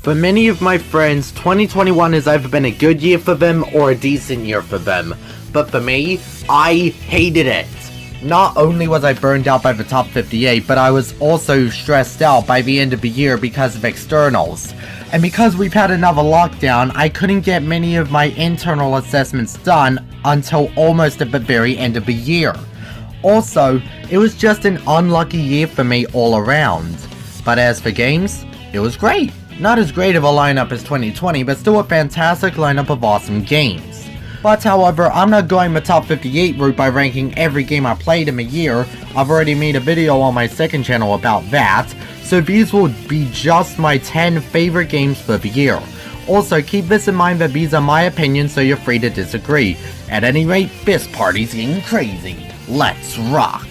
For many of my friends, 2021 has either been a good year for them or a decent year for them. But for me, I hated it. Not only was I burned out by the top 58, but I was also stressed out by the end of the year because of externals. And because we've had another lockdown, I couldn't get many of my internal assessments done until almost at the very end of the year. Also, it was just an unlucky year for me all around. But as for games, it was great. Not as great of a lineup as 2020, but still a fantastic lineup of awesome games. But however, I'm not going the top 58 route by ranking every game I played in a year. I've already made a video on my second channel about that, so these will be just my 10 favorite games for the year. Also, keep this in mind that these are my opinions, so you're free to disagree. At any rate, this party's getting crazy. Let's rock!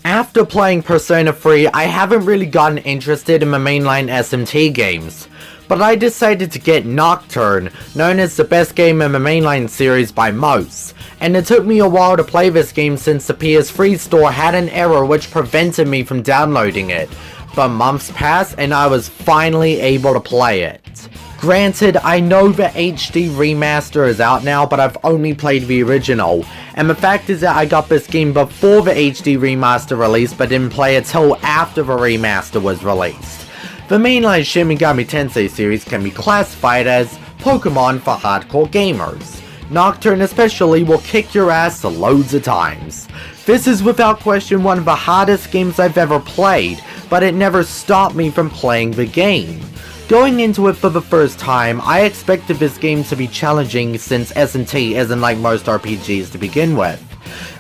After playing Persona 3, I haven't really gotten interested in the mainline SMT games, but I decided to get Nocturne, known as the best game in the mainline series by most, and it took me a while to play this game since the PS3 store had an error which prevented me from downloading it, but months passed and I was finally able to play it. Granted, I know the HD remaster is out now, but I've only played the original, and the fact is that I got this game before the HD remaster released, but didn't play it till after the remaster was released. The mainline Shin Megami Tensei series can be classified as Pokemon for hardcore gamers. Nocturne especially will kick your ass loads of times. This is without question one of the hardest games I've ever played, but it never stopped me from playing the game. Going into it for the first time, I expected this game to be challenging since SMT isn't like most RPGs to begin with.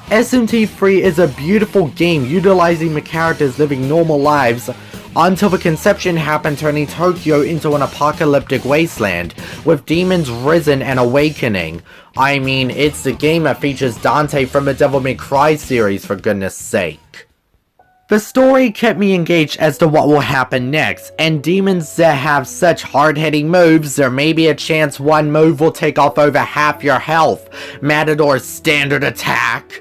SMT 3 is a beautiful game utilizing the characters living normal lives until the conception happened, turning Tokyo into an apocalyptic wasteland, with demons risen and awakening. I mean, it's the game that features Dante from the Devil May Cry series, for goodness sake. The story kept me engaged as to what will happen next, and demons that have such hard-hitting moves, there may be a chance one move will take off over half your health. Matador's standard attack.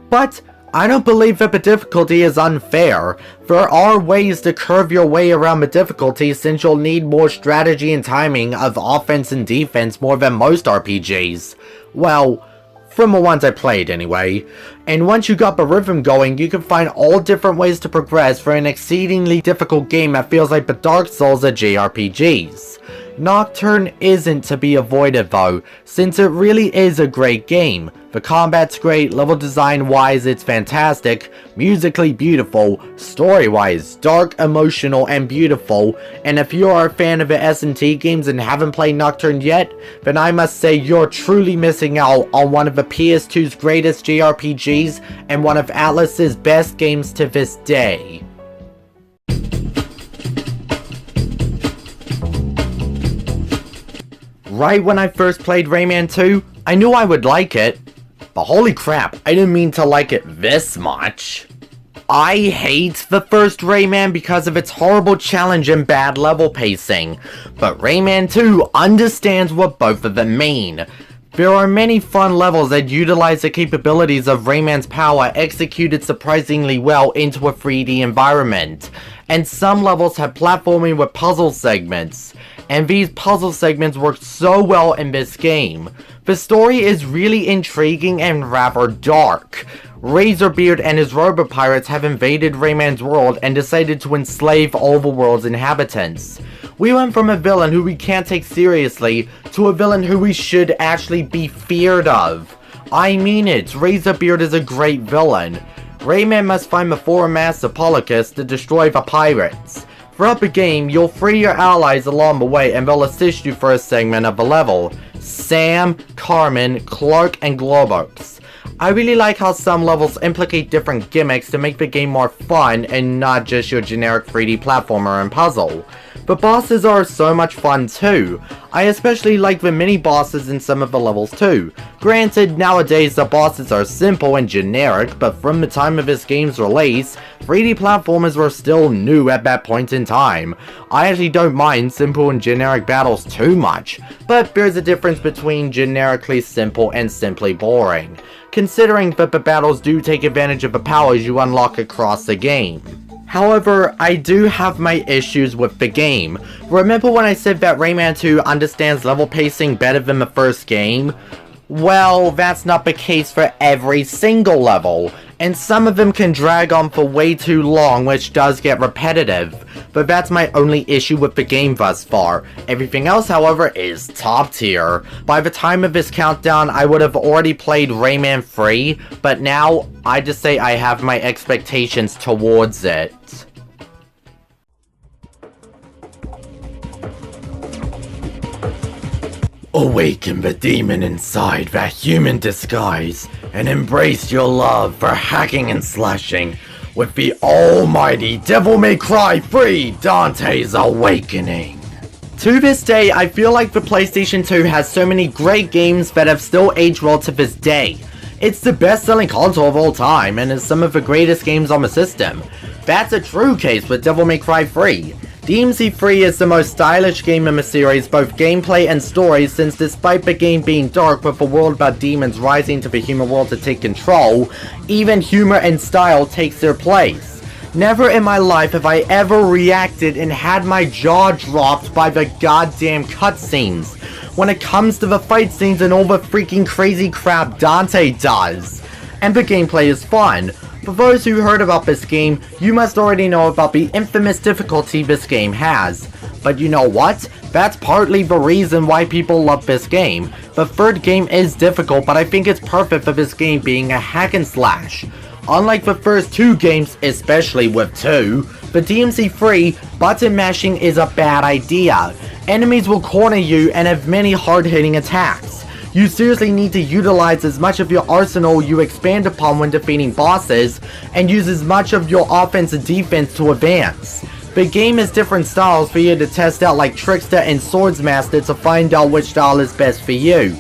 But I don't believe that the difficulty is unfair. There are ways to curve your way around the difficulty since you'll need more strategy and timing of offense and defense more than most RPGs. Well, from the ones I played anyway. And once you got the rhythm going, you can find all different ways to progress for an exceedingly difficult game that feels like the Dark Souls of JRPGs. Nocturne isn't to be avoided though, since it really is a great game. The combat's great, level design wise it's fantastic, musically beautiful, story wise dark, emotional, and beautiful, and if you are a fan of the SMT games and haven't played Nocturne yet, then I must say you're truly missing out on one of the PS2's greatest JRPGs and one of Atlus's best games to this day. Right when I first played Rayman 2, I knew I would like it, but holy crap, I didn't mean to like it this much. I hate the first Rayman because of its horrible challenge and bad level pacing, but Rayman 2 understands what both of them mean. There are many fun levels that utilize the capabilities of Rayman's power executed surprisingly well into a 3D environment, and some levels have platforming with puzzle segments, and these puzzle segments work so well in this game. The story is really intriguing and rather dark. Razorbeard and his robot pirates have invaded Rayman's world and decided to enslave all the world's inhabitants. We went from a villain who we can't take seriously to a villain who we should actually be feared of. I mean it, Razorbeard is a great villain. Rayman must find the Forum Master Polycus to destroy the pirates. Throughout the game, you'll free your allies along the way and they'll assist you for a segment of the level. Sam, Carmen, Clark, and Globox. I really like how some levels implicate different gimmicks to make the game more fun and not just your generic 3D platformer and puzzle. The bosses are so much fun too. I especially like the mini bosses in some of the levels too. Granted, nowadays the bosses are simple and generic, but from the time of this game's release, 3D platformers were still new at that point in time. I actually don't mind simple and generic battles too much, but there's a difference between generically simple and simply boring, considering that the battles do take advantage of the powers you unlock across the game. However, I do have my issues with the game. Remember when I said that Rayman 2 understands level pacing better than the first game? Well, that's not the case for every single level, and some of them can drag on for way too long, which does get repetitive. But that's my only issue with the game thus far. Everything else, however, is top tier. By the time of this countdown, I would have already played Rayman 3, but now, I just say I have my expectations towards it. Awaken the demon inside that human disguise, and embrace your love for hacking and slashing with the almighty Devil May Cry 3 Dante's Awakening. To this day, I feel like the PlayStation 2 has so many great games that have still aged well to this day. It's the best-selling console of all time, and is some of the greatest games on the system. That's a true case with Devil May Cry 3. DMC3 is the most stylish game in the series, both gameplay and story, since despite the game being dark with a world about demons rising to the human world to take control, even humor and style takes their place. Never in my life have I ever reacted and had my jaw dropped by the goddamn cutscenes when it comes to the fight scenes and all the freaking crazy crap Dante does. And the gameplay is fun. For those who heard about this game, you must already know about the infamous difficulty this game has. But you know what? That's partly the reason why people love this game. The third game is difficult, but I think it's perfect for this game being a hack and slash. Unlike the first two games, especially with 2, the DMC3, button mashing is a bad idea. Enemies will corner you and have many hard-hitting attacks. You seriously need to utilize as much of your arsenal you expand upon when defeating bosses, and use as much of your offense and defense to advance. The game has different styles for you to test out, like Trickster and Swordsmaster, to find out which style is best for you.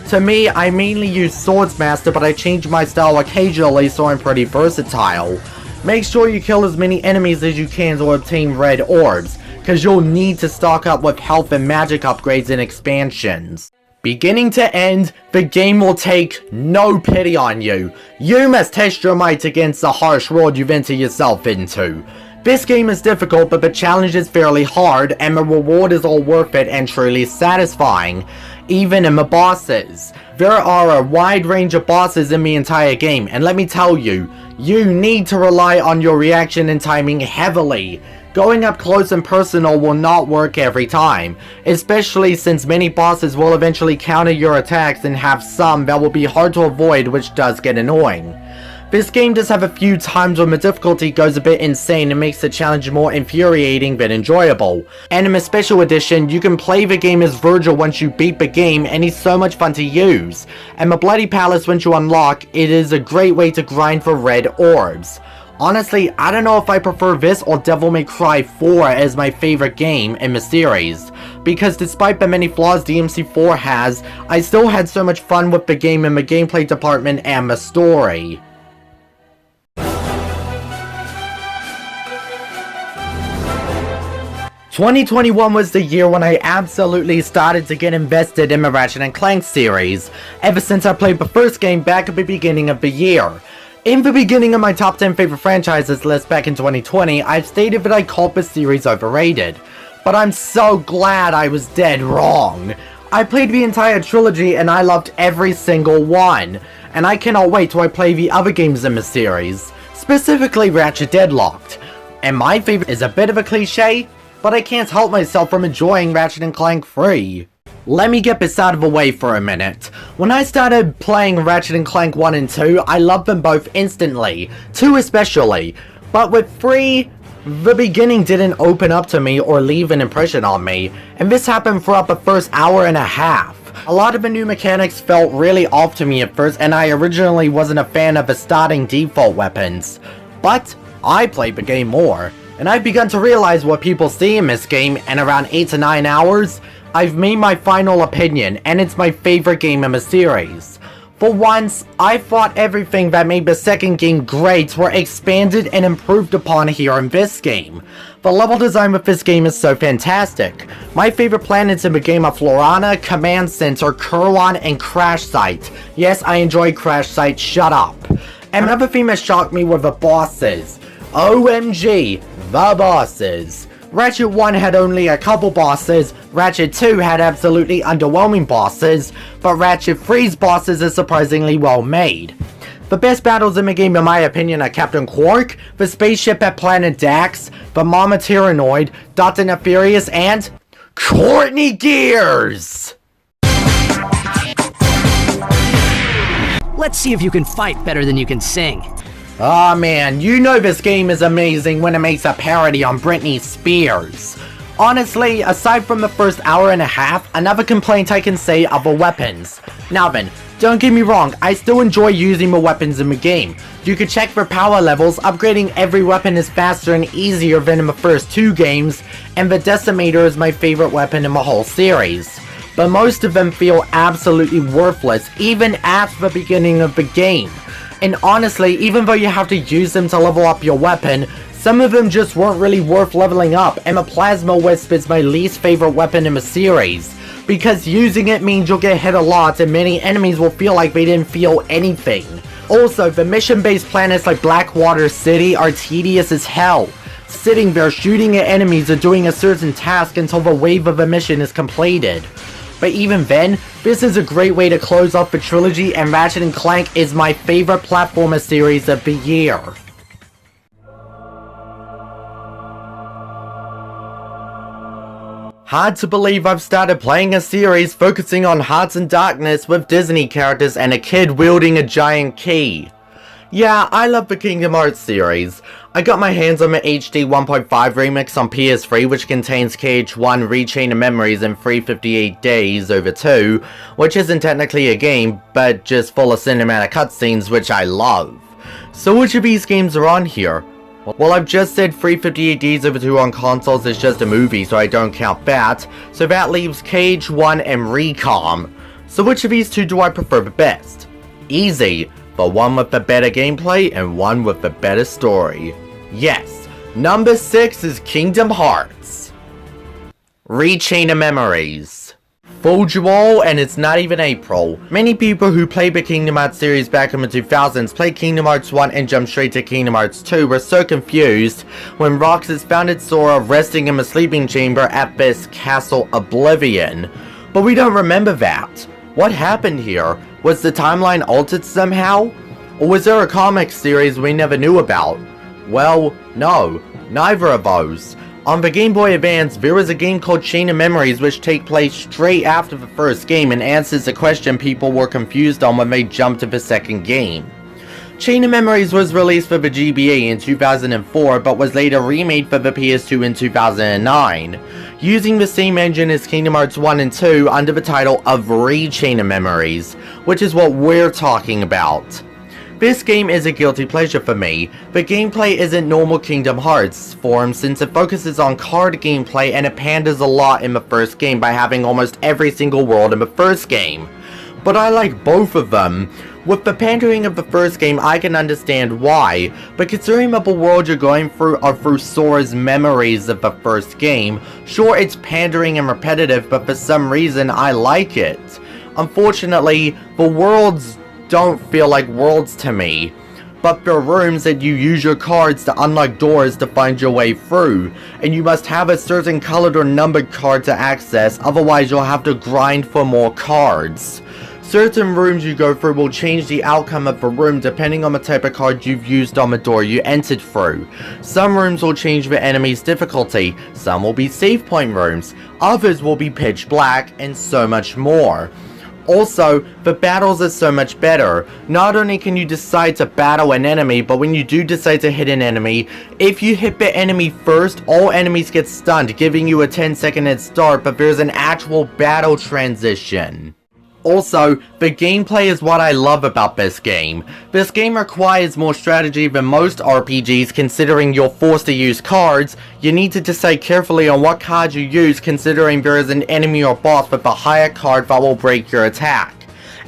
To me, I mainly use Swordsmaster, but I change my style occasionally, so I'm pretty versatile. Make sure you kill as many enemies as you can to obtain red orbs, cause you'll need to stock up with health and magic upgrades and expansions. Beginning to end, the game will take no pity on you. You must test your might against the harsh world you've entered yourself into. This game is difficult, but the challenge is fairly hard, and the reward is all worth it and truly satisfying. Even in the bosses. There are a wide range of bosses in the entire game, and let me tell you, you need to rely on your reaction and timing heavily. Going up close and personal will not work every time, especially since many bosses will eventually counter your attacks and have some that will be hard to avoid, which does get annoying. This game does have a few times when the difficulty goes a bit insane and makes the challenge more infuriating than enjoyable. And in the special edition, you can play the game as Virgil once you beat the game, and he's so much fun to use. And the Bloody Palace, once you unlock, it is a great way to grind for red orbs. Honestly, I don't know if I prefer this or Devil May Cry 4 as my favorite game in the series, because despite the many flaws DMC4 has, I still had so much fun with the game in the gameplay department and the story. "2021 was the year when I absolutely started to get invested in the Ratchet & Clank series, ever since I played the first game back at the beginning of the year. In the beginning of my top 10 favorite franchises list back in 2020, I've stated that I called the series overrated. But I'm so glad I was dead wrong. I played the entire trilogy and I loved every single one. And I cannot wait till I play the other games in the series, specifically Ratchet Deadlocked. And my favorite is a bit of a cliche, but I can't help myself from enjoying Ratchet & Clank 3. Let me get this out of the way for a minute. When I started playing Ratchet & Clank 1 and 2, I loved them both instantly, 2 especially. But with 3, the beginning didn't open up to me or leave an impression on me, and this happened throughout the first hour and a half. A lot of the new mechanics felt really off to me at first, and I originally wasn't a fan of the starting default weapons. But I played the game more, and I've begun to realize what people see in this game, and around 8 to 9 hours, I've made my final opinion, and it's my favorite game in the series. For once, I thought everything that made the second game great were expanded and improved upon here in this game. The level design with this game is so fantastic. My favorite planets in the game are Florana, Command Center, Kurwan, and Crash Site. Yes, I enjoy Crash Site, shut up. And another thing that shocked me were the bosses. OMG, the bosses. Ratchet 1 had only a couple bosses, Ratchet 2 had absolutely underwhelming bosses, but Ratchet 3's bosses are surprisingly well made. The best battles in the game in my opinion are Captain Quark, the spaceship at Planet Dax, the Mama Tyrannoid, Dr. Nefarious, and Courtney Gears! Let's see if you can fight better than you can sing. Aw man, you know this game is amazing when it makes a parody on Britney Spears. Honestly, aside from the first hour and a half, another complaint I can say are the weapons. Now then, don't get me wrong, I still enjoy using the weapons in the game. You can check for power levels, upgrading every weapon is faster and easier than in the first two games, and the Decimator is my favorite weapon in the whole series. But most of them feel absolutely worthless, even at the beginning of the game. And honestly, even though you have to use them to level up your weapon, some of them just weren't really worth leveling up, and the Plasma Wisp is my least favorite weapon in the series. Because using it means you'll get hit a lot and many enemies will feel like they didn't feel anything. Also, the mission-based planets like Blackwater City are tedious as hell. Sitting there shooting at enemies or doing a certain task until the wave of a mission is completed. But even then, this is a great way to close off the trilogy, and Ratchet & Clank is my favorite platformer series of the year. Hard to believe I've started playing a series focusing on Hearts and Darkness with Disney characters and a kid wielding a giant key. Yeah, I love the Kingdom Hearts series. I got my hands on the HD 1.5 remix on PS3, which contains KH1 Rechain of Memories in 358 Days over 2, which isn't technically a game, but just full of cinematic cutscenes, which I love. So which of these games are on here? Well, I've just said 358 Days over 2 on consoles is just a movie, so I don't count that, so that leaves KH1 and Recom. So which of these two do I prefer the best? Easy. The one with the better gameplay and one with the better story. Yes, number 6 is Kingdom Hearts. Rechain of Memories. Fooled you all, and it's not even April. Many people who played the Kingdom Hearts series back in the 2000s played Kingdom Hearts 1 and jumped straight to Kingdom Hearts 2 were so confused when Roxas founded Sora resting in a sleeping chamber at this Castle Oblivion. But we don't remember that. What happened here? Was the timeline altered somehow? Or was there a comic series we never knew about? Well, no, neither of those. On the Game Boy Advance, there is a game called Chain of Memories which take place straight after the first game and answers a question people were confused on when they jumped to the second game. Chain of Memories was released for the GBA in 2004 but was later remade for the PS2 in 2009, using the same engine as Kingdom Hearts 1 and 2 under the title of Rechain of Memories, which is what we're talking about. This game is a guilty pleasure for me. The gameplay isn't normal Kingdom Hearts form since it focuses on card gameplay and it panders a lot in the first game by having almost every single world in the first game. But I like both of them. With the pandering of the first game, I can understand why, but considering that the world you're going through are through Sora's memories of the first game, sure it's pandering and repetitive, but for some reason I like it. Unfortunately, the worlds don't feel like worlds to me, but they're rooms that you use your cards to unlock doors to find your way through, and you must have a certain colored or numbered card to access, otherwise you'll have to grind for more cards. Certain rooms you go through will change the outcome of the room depending on the type of card you've used on the door you entered through. Some rooms will change the enemy's difficulty, some will be save point rooms, others will be pitch black, and so much more. Also, the battles are so much better. Not only can you decide to battle an enemy, but when you do decide to hit an enemy, if you hit the enemy first, all enemies get stunned, giving you a 10-second head start, but there's an actual battle transition. Also, the gameplay is what I love about this game. This game requires more strategy than most RPGs considering you're forced to use cards. You need to decide carefully on what cards you use considering there is an enemy or boss with a higher card that will break your attack.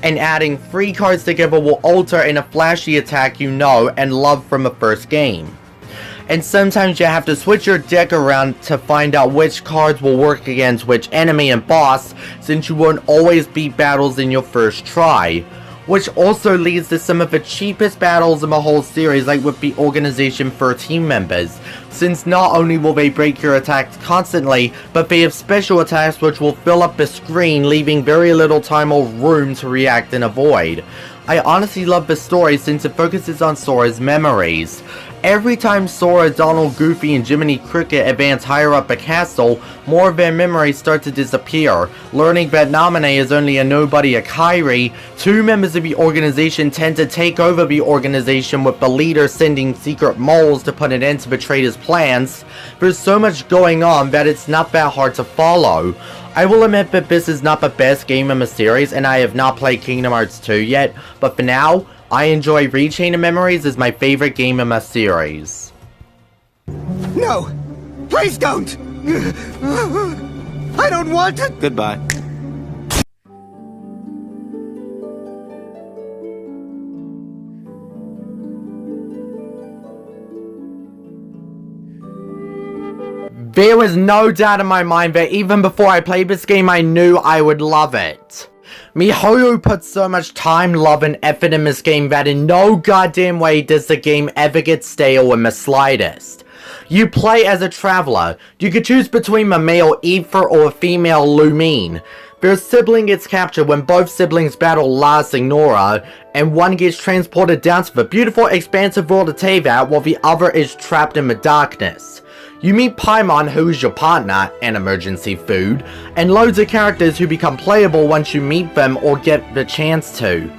And adding 3 cards together will alter in a flashy attack you know and love from the first game. And sometimes you have to switch your deck around to find out which cards will work against which enemy and boss, since you won't always beat battles in your first try. Which also leads to some of the cheapest battles in the whole series, like with the Organization 13 members, since not only will they break your attacks constantly, but they have special attacks which will fill up the screen, leaving very little time or room to react and avoid. I honestly love the story since it focuses on Sora's memories. Every time Sora, Donald, Goofy, and Jiminy Cricket advance higher up a castle, more of their memories start to disappear. Learning that Naminé is only a nobody at Kairi, 2 members of the organization tend to take over the organization, with the leader sending secret moles to put an end to the traitor's plans. There's so much going on that it's not that hard to follow. I will admit that this is not the best game in the series, and I have not played Kingdom Hearts 2 yet, but for now, I enjoy Rechain of Memories as my favorite game in the series. No! Please don't! I don't want to! Goodbye. There was no doubt in my mind that even before I played this game, I knew I would love it. MiHoYo put so much time, love, and effort in this game that in no goddamn way does the game ever get stale in the slightest. You play as a traveler. You could choose between a male Aether or a female Lumine. Their sibling gets captured when both siblings battle La Signora, and one gets transported down to the beautiful expansive world of Teyvat while the other is trapped in the darkness. You meet Paimon, who is your partner, and emergency food, and loads of characters who become playable once you meet them or get the chance to.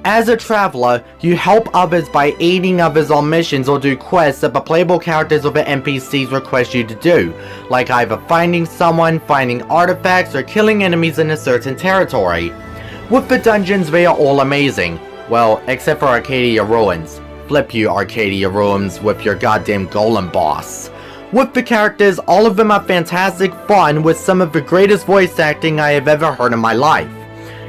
As a traveler, you help others by aiding others on missions or do quests that the playable characters or the NPCs request you to do, like either finding someone, finding artifacts, or killing enemies in a certain territory. With the dungeons, they are all amazing. Well, except for Arcadia Ruins. Flip you, Arcadia Ruins, with your goddamn golem boss. With the characters, all of them are fantastic fun with some of the greatest voice acting I have ever heard in my life.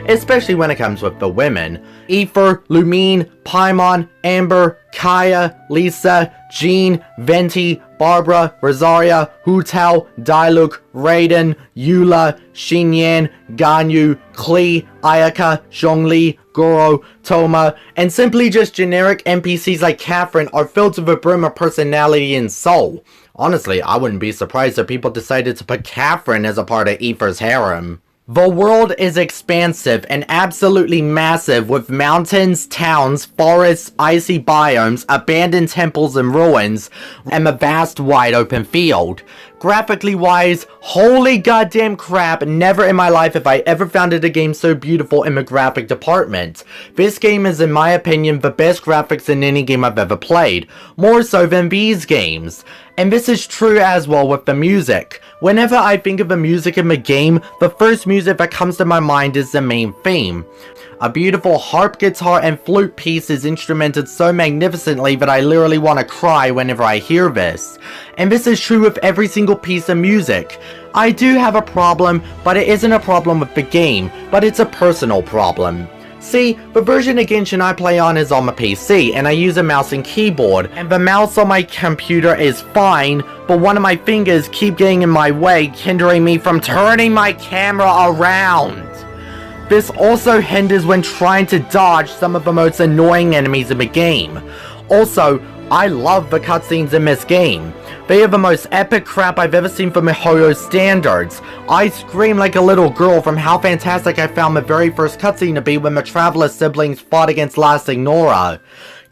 Especially when it comes with the women. Aether, Lumine, Paimon, Amber, Kaya, Lisa, Jean, Venti, Barbara, Rosaria, Hu Tao, Diluc, Raiden, Eula, Xinyan, Ganyu, Klee, Ayaka, Zhongli, Goro, Toma, and simply just generic NPCs like Catherine are filled to the brim of personality and soul. Honestly, I wouldn't be surprised if people decided to put Catherine as a part of Aether's harem. The world is expansive and absolutely massive, with mountains, towns, forests, icy biomes, abandoned temples and ruins, and a vast wide open field. Graphically wise, holy goddamn crap, never in my life have I ever found a game so beautiful in the graphic department. This game is, in my opinion, the best graphics in any game I've ever played, more so than these games. And this is true as well with the music. Whenever I think of the music in the game, the first music that comes to my mind is the main theme. A beautiful harp, guitar, and flute piece is instrumented so magnificently that I literally want to cry whenever I hear this. And this is true with every single piece of music. I do have a problem, but it isn't a problem with the game, but it's a personal problem. See, the version of Genshin I play on is on my PC, and I use a mouse and keyboard, and the mouse on my computer is fine, but one of my fingers keep getting in my way, hindering me from turning my camera around. This also hinders when trying to dodge some of the most annoying enemies in the game. Also, I love the cutscenes in this game. They are the most epic crap I've ever seen for MiHoYo standards. I screamed like a little girl from how fantastic I found the very first cutscene to be when the Traveler siblings fought against La Signora.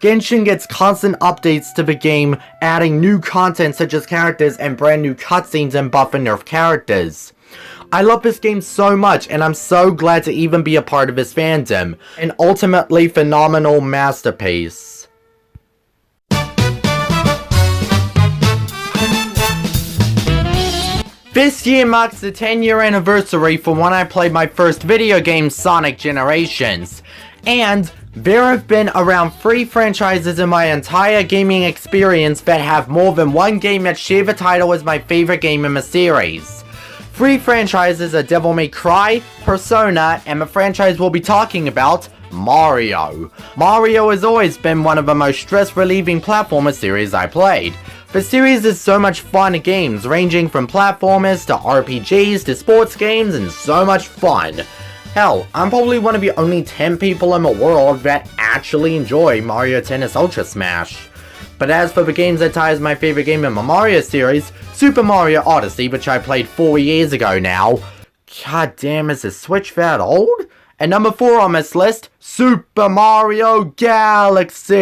Genshin gets constant updates to the game, adding new content such as characters and brand new cutscenes and buff and nerf characters. I love this game so much, and I'm so glad to even be a part of this fandom. An ultimately phenomenal masterpiece. This year marks the 10-year anniversary from when I played my first video game, Sonic Generations, and there have been around 3 franchises in my entire gaming experience that have more than one game that share the title as my favorite game in the series. 3 franchises are Devil May Cry, Persona, and the franchise we'll be talking about, Mario. Mario has always been one of the most stress-relieving platformer series I played. The series is so much fun games, ranging from platformers to RPGs to sports games, and so much fun. Hell, I'm probably one of the only 10 people in the world that actually enjoy Mario Tennis Ultra Smash. But as for the games that ties my favorite game in the Mario series, Super Mario Odyssey, which I played 4 years ago now. God damn, is the Switch that old? And number 4 on this list, Super Mario Galaxy!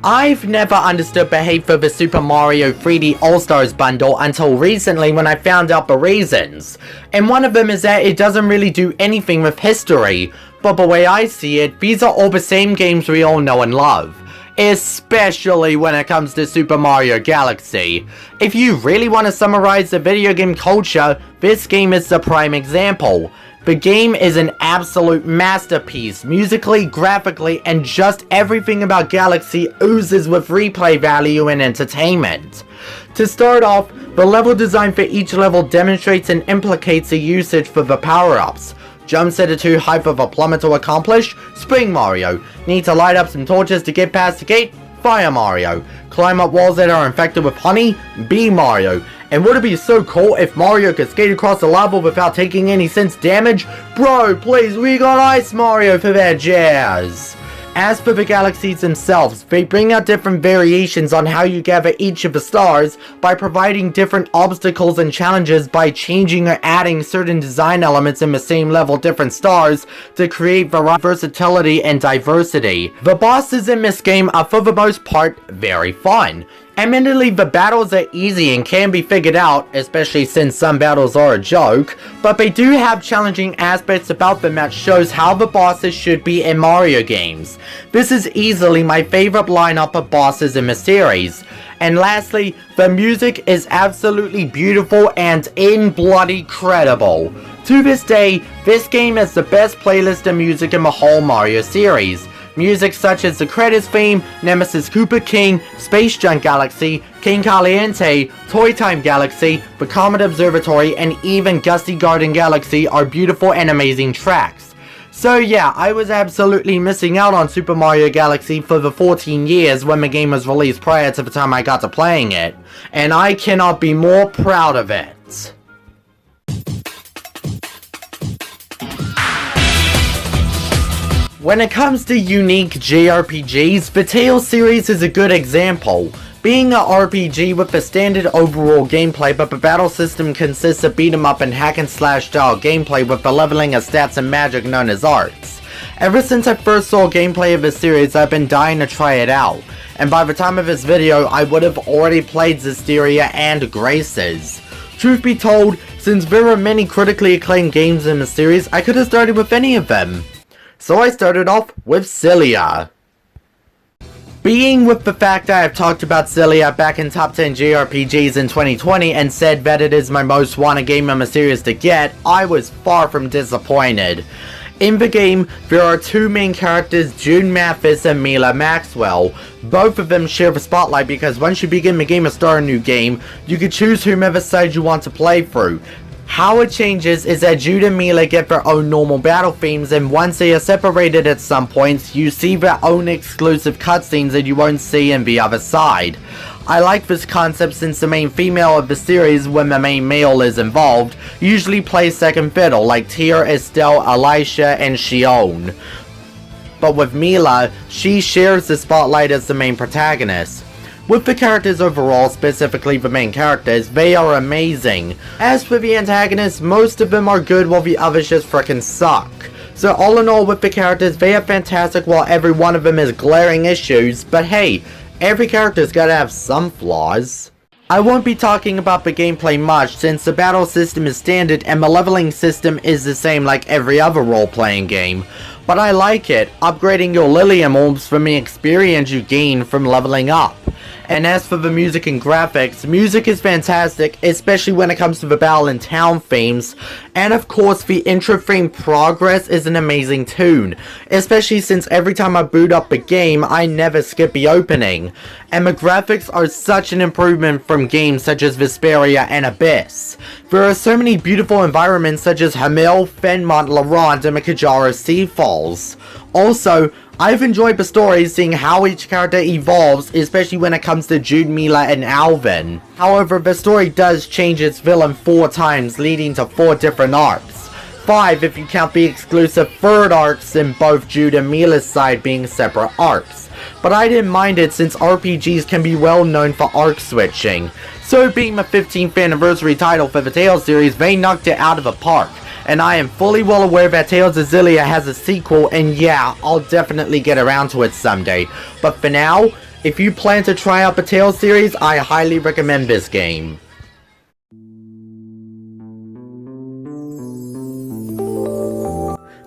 I've never understood the hate for the Super Mario 3D All-Stars bundle until recently when I found out the reasons. And one of them is that it doesn't really do anything with history, but the way I see it, these are all the same games we all know and love. Especially when it comes to Super Mario Galaxy. If you really want to summarize the video game culture, this game is the prime example. The game is an absolute masterpiece, musically, graphically, and just everything about Galaxy oozes with replay value and entertainment. To start off, the level design for each level demonstrates and implicates a usage for the power-ups. Jumps that are too high for the plumber to accomplish? Spring Mario. Need to light up some torches to get past the gate? Fire Mario. Climb up walls that are infected with honey? Bee Mario. And would it be so cool if Mario could skate across the lava without taking any sense damage? Bro, please, we got Ice Mario for that jazz! As for the galaxies themselves, they bring out different variations on how you gather each of the stars by providing different obstacles and challenges by changing or adding certain design elements in the same level different stars to create versatility and diversity. The bosses in this game are for the most part very fun. Admittedly, the battles are easy and can be figured out, especially since some battles are a joke, but they do have challenging aspects about them that shows how the bosses should be in Mario games. This is easily my favorite lineup of bosses in the series. And lastly, the music is absolutely beautiful and bloody credible. To this day, this game has the best playlist of music in the whole Mario series. Music such as the credits theme, Nemesis Koopa King, Space Junk Galaxy, King Caliente, Toy Time Galaxy, the Comet Observatory, and even Gusty Garden Galaxy are beautiful and amazing tracks. So yeah, I was absolutely missing out on Super Mario Galaxy for the 14 years when the game was released prior to the time I got to playing it, and I cannot be more proud of it. When it comes to unique JRPGs, the Tales series is a good example. Being a RPG with the standard overall gameplay, but the battle system consists of beat 'em up and hack and slash style gameplay with the leveling of stats and magic known as arts. Ever since I first saw gameplay of this series, I've been dying to try it out, and by the time of this video, I would have already played Zestiria and Graces. Truth be told, since there are many critically acclaimed games in the series, I could have started with any of them. So I started off with Cilia. Being with the fact I have talked about Cilia back in Top 10 JRPGs in 2020 and said that it is my most wanted game in the series to get, I was far from disappointed. In the game, there are 2 main characters, June Mathis and Mila Maxwell. Both of them share the spotlight because once you begin the game or start a new game, you can choose whomever side you want to play through. How it changes is that Jude and Mila get their own normal battle themes, and once they are separated at some points, you see their own exclusive cutscenes that you won't see in the other side. I like this concept since the main female of the series, when the main male is involved, usually plays second fiddle like Tyr, Estelle, Elisha, and Xion. But with Mila, she shares the spotlight as the main protagonist. With the characters overall, specifically the main characters, they are amazing. As for the antagonists, most of them are good while the others just frickin' suck. So all in all with the characters, they are fantastic while every one of them has glaring issues, but hey, every character's gotta have some flaws. I won't be talking about the gameplay much since the battle system is standard and the leveling system is the same like every other role-playing game. But I like it, upgrading your Lilium orbs from the experience you gain from leveling up. And as for the music and graphics, music is fantastic, especially when it comes to the battle and town themes. And of course, the intro theme Progress is an amazing tune, especially since every time I boot up the game, I never skip the opening. And the graphics are such an improvement from games such as Vesperia and Abyss. There are so many beautiful environments such as Hamil, Fenmont, Laurent, and the Kajara Sea Falls. Also, I've enjoyed the story seeing how each character evolves, especially when it comes to Jude, Mila, and Alvin. However, the story does change its villain 4 times, leading to 4 different arcs. 5 if you count the exclusive third arcs in both Jude and Mila's side being separate arcs. But I didn't mind it since RPGs can be well known for arc switching. So being the 15th anniversary title for the Tales series, they knocked it out of the park. And I am fully well aware that Tales of Xillia has a sequel, and yeah, I'll definitely get around to it someday. But for now, if you plan to try out the Tales series, I highly recommend this game.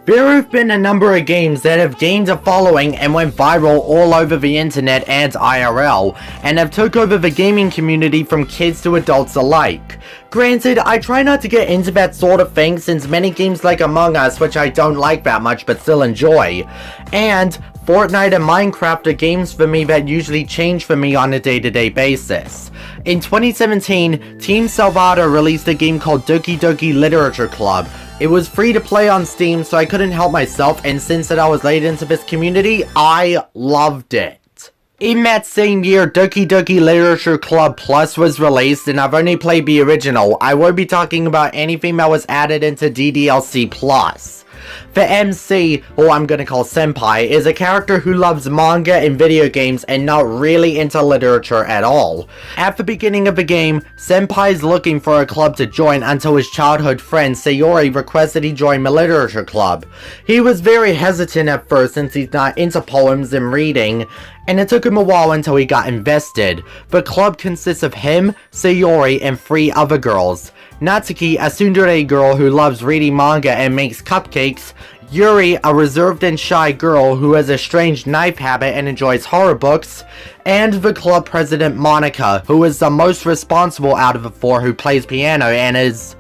There have been a number of games that have gained a following and went viral all over the internet and IRL, and have took over the gaming community from kids to adults alike. Granted, I try not to get into that sort of thing since many games like Among Us, which I don't like that much but still enjoy, and Fortnite and Minecraft are games for me that usually change for me on a day-to-day basis. In 2017, Team Salvador released a game called Doki Doki Literature Club. It was free to play on Steam, so I couldn't help myself, and since that I was late into this community, I loved it. In that same year, Doki Doki Literature Club Plus was released, and I've only played the original. I won't be talking about anything that was added into DDLC Plus. The MC, who I'm gonna call Senpai, is a character who loves manga and video games and not really into literature at all. At the beginning of the game, Senpai is looking for a club to join until his childhood friend Sayori requested he join the literature club. He was very hesitant at first since he's not into poems and reading, and it took him a while until he got invested. The club consists of him, Sayori, and 3 other girls. Natsuki, a tsundere girl who loves reading manga and makes cupcakes, Yuri, a reserved and shy girl who has a strange knife habit and enjoys horror books, and the club president Monica, who is the most responsible out of the 4 who plays piano and is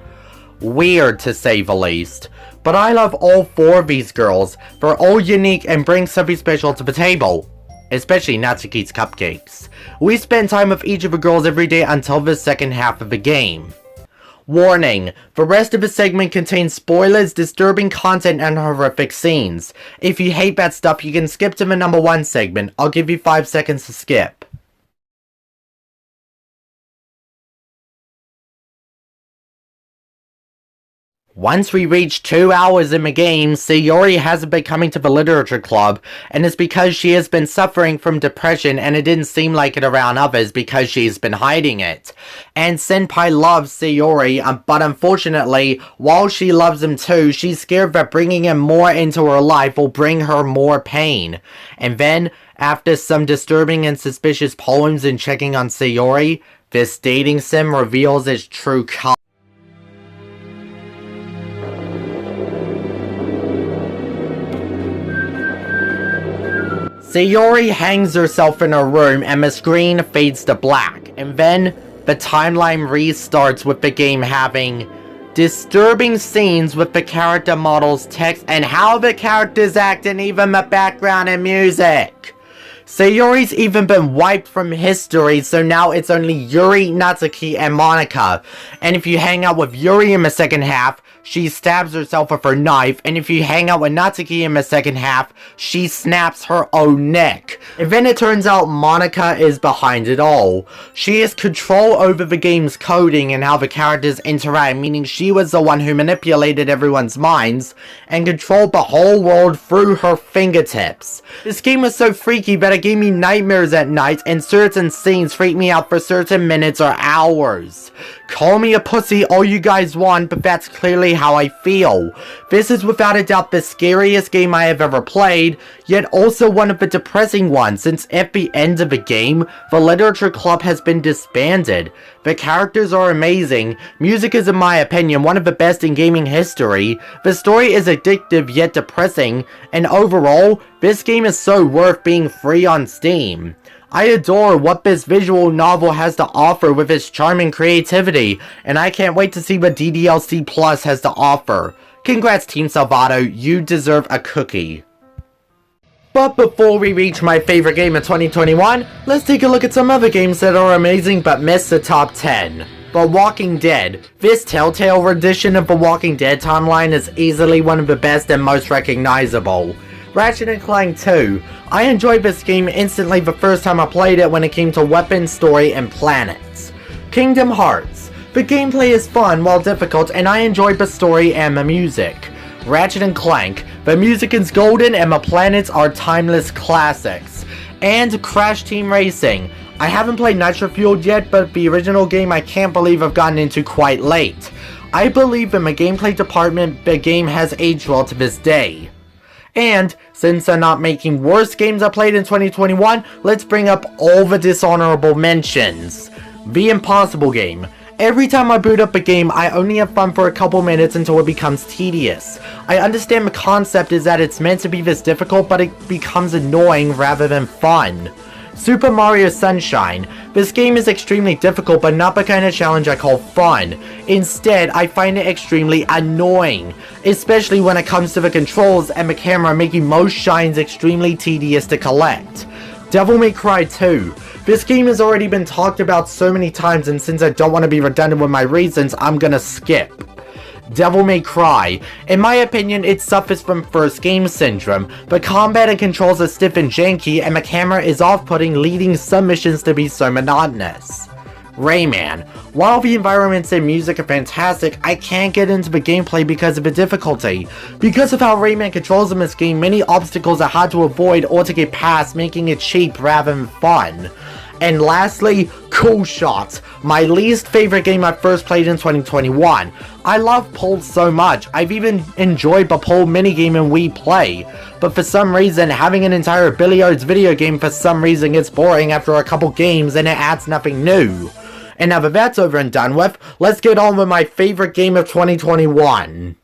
weird to say the least. But I love all 4 of these girls. They're all unique and bring something special to the table. Especially Natsuki's cupcakes. We spend time with each of the girls every day until the second half of the game. Warning, the rest of the segment contains spoilers, disturbing content, and horrific scenes. If you hate that stuff, you can skip to the number 1 segment. I'll give you 5 seconds to skip. Once we reach 2 hours in the game, Sayori hasn't been coming to the literature club, and it's because she has been suffering from depression and it didn't seem like it around others because she's been hiding it. And Senpai loves Sayori, but unfortunately, while she loves him too, she's scared that bringing him more into her life will bring her more pain. And then, after some disturbing and suspicious poems and checking on Sayori, this dating sim reveals its true color. Sayori hangs herself in her room and the screen fades to black, and then the timeline restarts with the game having disturbing scenes with the character models' text and how the characters act and even the background and music. Sayori's even been wiped from history, so now it's only Yuri, Natsuki, and Monica. And if you hang out with Yuri in the second half, she stabs herself with her knife, and if you hang out with Natsuki in the second half, she snaps her own neck. And then it turns out Monica is behind it all. She has control over the game's coding and how the characters interact, meaning she was the one who manipulated everyone's minds and controlled the whole world through her fingertips. This game was so freaky that it gave me nightmares at night, and certain scenes freak me out for certain minutes or hours. Call me a pussy all you guys want, but that's clearly how I feel. This is without a doubt the scariest game I have ever played, yet also one of the depressing ones, since at the end of the game, the literature club has been disbanded. The characters are amazing, music is in my opinion one of the best in gaming history, the story is addictive yet depressing, and overall, this game is so worth being free on Steam. I adore what this visual novel has to offer with its charming creativity, and I can't wait to see what DDLC Plus has to offer. Congrats Team Salvato, you deserve a cookie. But before we reach my favorite game of 2021, let's take a look at some other games that are amazing but missed the top 10. The Walking Dead. This Telltale rendition of the Walking Dead timeline is easily one of the best and most recognizable. Ratchet & Clank 2. I enjoyed this game instantly the first time I played it when it came to weapons, story, and planets. Kingdom Hearts. The gameplay is fun while difficult, and I enjoyed the story and the music. Ratchet & Clank. The music is golden and the planets are timeless classics. And Crash Team Racing. I haven't played Nitro Fueled yet, but the original game I can't believe I've gotten into quite late. I believe in the gameplay department the game has aged well to this day. And, since they're not making worse games I played in 2021, let's bring up all the dishonorable mentions. The Impossible game. Every time I boot up a game, I only have fun for a couple minutes until it becomes tedious. I understand the concept is that it's meant to be this difficult, but it becomes annoying rather than fun. Super Mario Sunshine. This game is extremely difficult, but not the kind of challenge I call fun. Instead, I find it extremely annoying, especially when it comes to the controls and the camera making most shines extremely tedious to collect. Devil May Cry 2. This game has already been talked about so many times, and since I don't want to be redundant with my reasons, I'm gonna skip. Devil May Cry. In my opinion, it suffers from first game syndrome. The combat and controls are stiff and janky, and the camera is off-putting, leading some missions to be so monotonous. Rayman. While the environments and music are fantastic, I can't get into the gameplay because of the difficulty. Because of how Rayman controls in this game, many obstacles are hard to avoid or to get past, making it cheap rather than fun. And lastly, Cool Shot, my least favorite game I first played in 2021. I love Pull so much, I've even enjoyed the Pull minigame in Wii Play, but for some reason, having an entire billiards video game for some reason gets boring after a couple games and it adds nothing new. And now that that's over and done with, let's get on with my favorite game of 2021.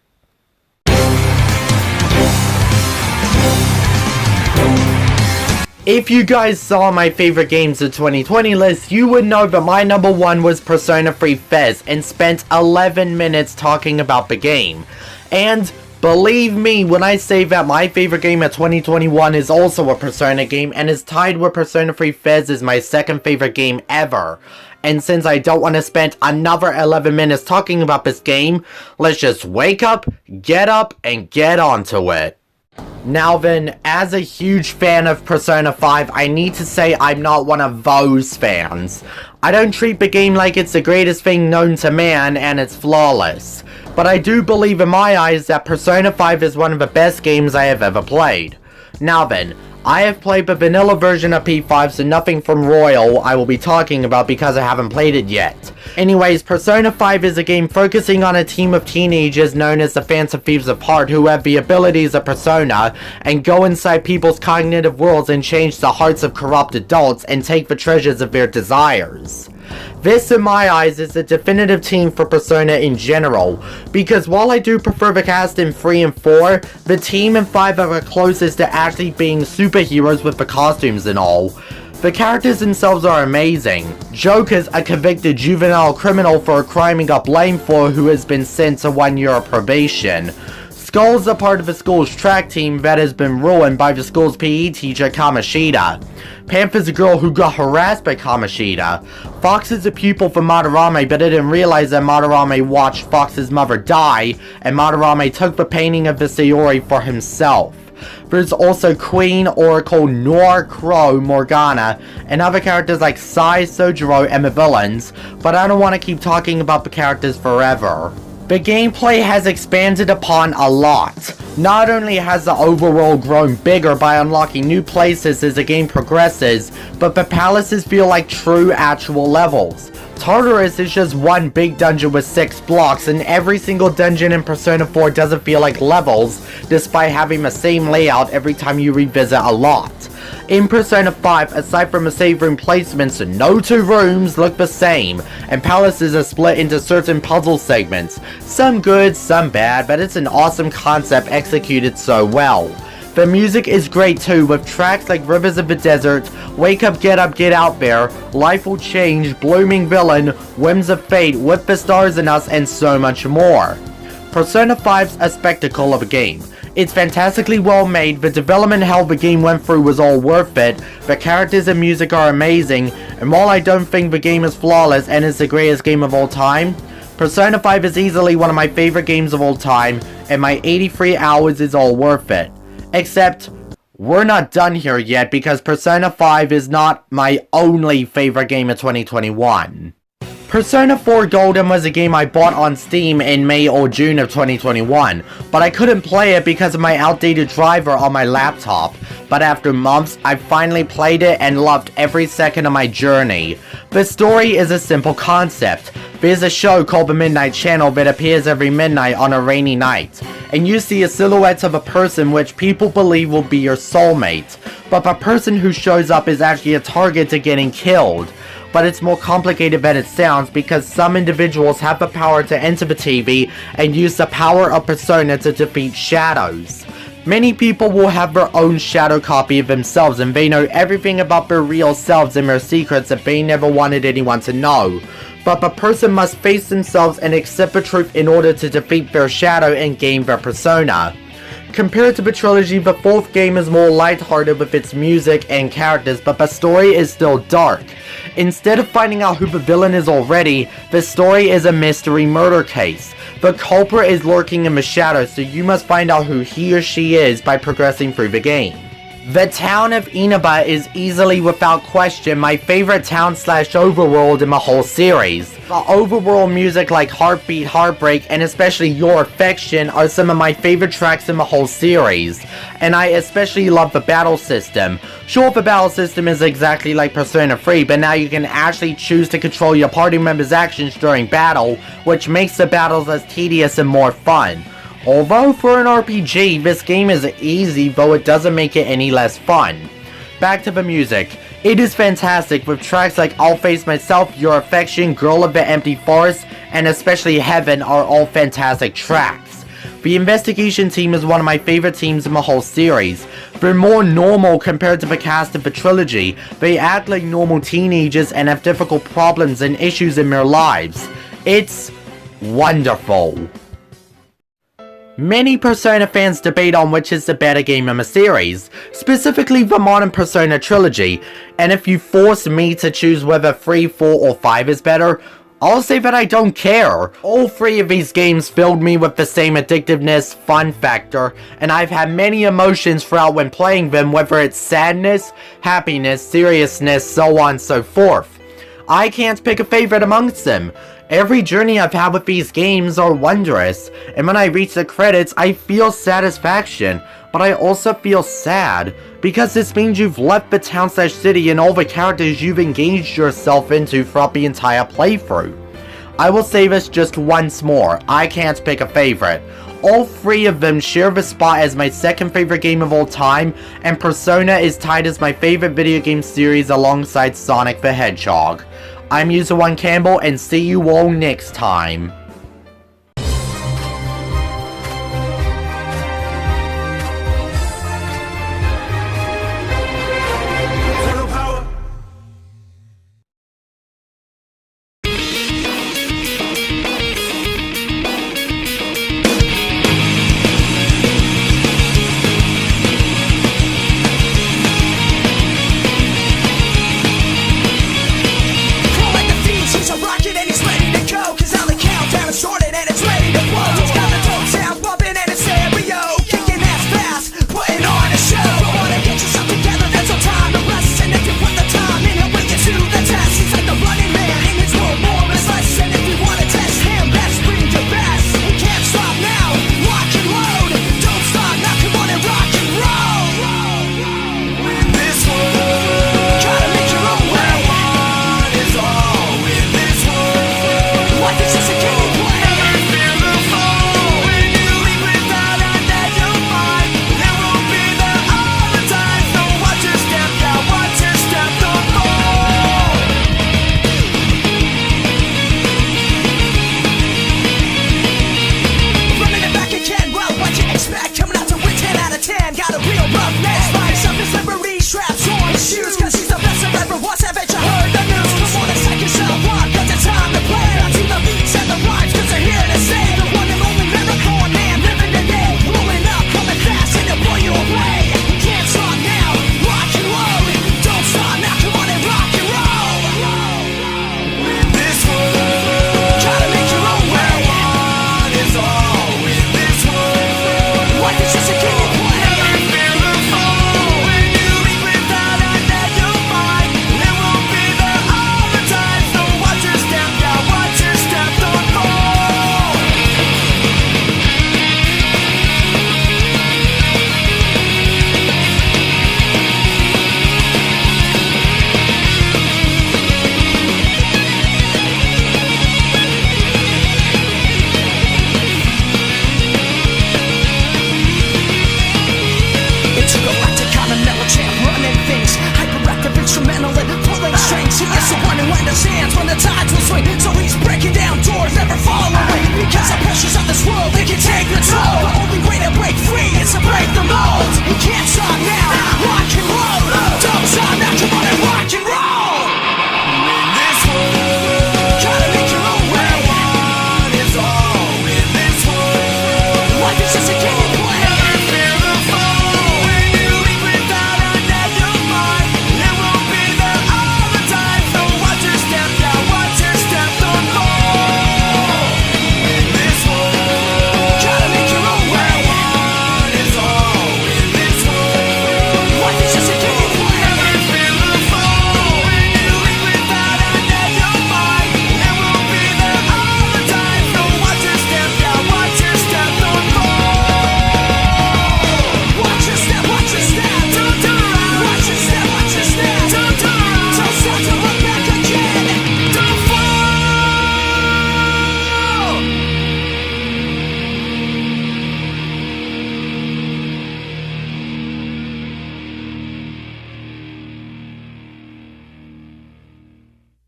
If you guys saw my favorite games of 2020 list, you would know that my number one was Persona 3 Fez and spent 11 minutes talking about the game. And believe me when I say that my favorite game of 2021 is also a Persona game and is tied with Persona 3 Fez as my second favorite game ever. And since I don't want to spend another 11 minutes talking about this game, let's just wake up, and get onto it. Now then, as a huge fan of Persona 5, I need to say I'm not one of those fans. I don't treat the game like it's the greatest thing known to man and it's flawless. But I do believe in my eyes that Persona 5 is one of the best games I have ever played. Now then, I have played the vanilla version of P5, so nothing from Royal I will be talking about because I haven't played it yet. Anyways, Persona 5 is a game focusing on a team of teenagers known as the Phantom Thieves of Heart who have the abilities of Persona and go inside people's cognitive worlds and change the hearts of corrupt adults and take the treasures of their desires. This, in my eyes, is the definitive team for Persona in general, because while I do prefer the cast in 3 and 4, the team in 5 are the closest to actually being superheroes with the costumes and all. The characters themselves are amazing. Joker's a convicted juvenile criminal for a crime he got blamed for who has been sent to 1 year of probation. Skull's a part of the school's track team that has been ruined by the school's PE teacher Kamoshida. Panther's a girl who got harassed by Kamoshida. Fox is a pupil for Madarame but didn't realize that Madarame watched Fox's mother die, and Madarame took the painting of the Sayori for himself. There's also Queen, Oracle, Noir, Crow, Morgana, and other characters like Sai, Sojiro, and the villains, but I don't want to keep talking about the characters forever. The gameplay has expanded upon a lot. Not only has the overworld grown bigger by unlocking new places as the game progresses, but the palaces feel like true actual levels. Tartarus is just one big dungeon with 6 blocks, and every single dungeon in Persona 4 doesn't feel like levels, despite having the same layout every time you revisit a lot. In Persona 5, aside from the save room placements, no 2 rooms look the same, and palaces are split into certain puzzle segments. Some good, some bad, but it's an awesome concept executed so well. The music is great too, with tracks like Rivers of the Desert, Wake Up, Get Out There, Life Will Change, Blooming Villain, Whims of Fate, With the Stars and Us, and so much more. Persona 5's a spectacle of a game. It's fantastically well made, the development hell the game went through was all worth it, the characters and music are amazing, and while I don't think the game is flawless and is the greatest game of all time, Persona 5 is easily one of my favorite games of all time, and my 83 hours is all worth it. Except, we're not done here yet because Persona 5 is not my only favorite game of 2021. Persona 4 Golden was a game I bought on Steam in May or June of 2021, but I couldn't play it because of my outdated driver on my laptop. But after months, I finally played it and loved every second of my journey. The story is a simple concept. There's a show called The Midnight Channel that appears every midnight on a rainy night, and you see a silhouette of a person which people believe will be your soulmate, but the person who shows up is actually a target to getting killed. But it's more complicated than it sounds because some individuals have the power to enter the TV and use the power of Persona to defeat shadows. Many people will have their own shadow copy of themselves and they know everything about their real selves and their secrets that they never wanted anyone to know. But the person must face themselves and accept the truth in order to defeat their shadow and gain their persona. Compared to the trilogy, the fourth game is more lighthearted with its music and characters, but the story is still dark. Instead of finding out who the villain is already, the story is a mystery murder case. The culprit is lurking in the shadows, so you must find out who he or she is by progressing through the game. The town of Inaba is easily without question my favorite town slash overworld in the whole series. The overworld music like Heartbeat, Heartbreak, and especially Your Affection are some of my favorite tracks in the whole series. And I especially love the battle system. Sure, the battle system is exactly like Persona 3, but now you can actually choose to control your party members' actions during battle, which makes the battles less tedious and more fun. Although for an RPG, this game is easy, though it doesn't make it any less fun. Back to the music. It is fantastic with tracks like I'll Face Myself, Your Affection, Girl of the Empty Forest, and especially Heaven are all fantastic tracks. The investigation team is one of my favorite teams in the whole series. They're more normal compared to the cast of the trilogy. They act like normal teenagers and have difficult problems and issues in their lives. It's wonderful. Many Persona fans debate on which is the better game in the series, specifically the modern Persona trilogy, and if you force me to choose whether 3, 4, or 5 is better, I'll say that I don't care. All three of these games filled me with the same addictiveness, fun factor, and I've had many emotions throughout when playing them, whether it's sadness, happiness, seriousness, so on and so forth. I can't pick a favorite amongst them. Every journey I've had with these games are wondrous, and when I reach the credits, I feel satisfaction, but I also feel sad, because this means you've left the town/city and all the characters you've engaged yourself into throughout the entire playthrough. I will say this just once more, I can't pick a favorite. All three of them share the spot as my second favorite game of all time, and Persona is tied as my favorite video game series alongside Sonic the Hedgehog. I'm User1Campbell, and see you all next time.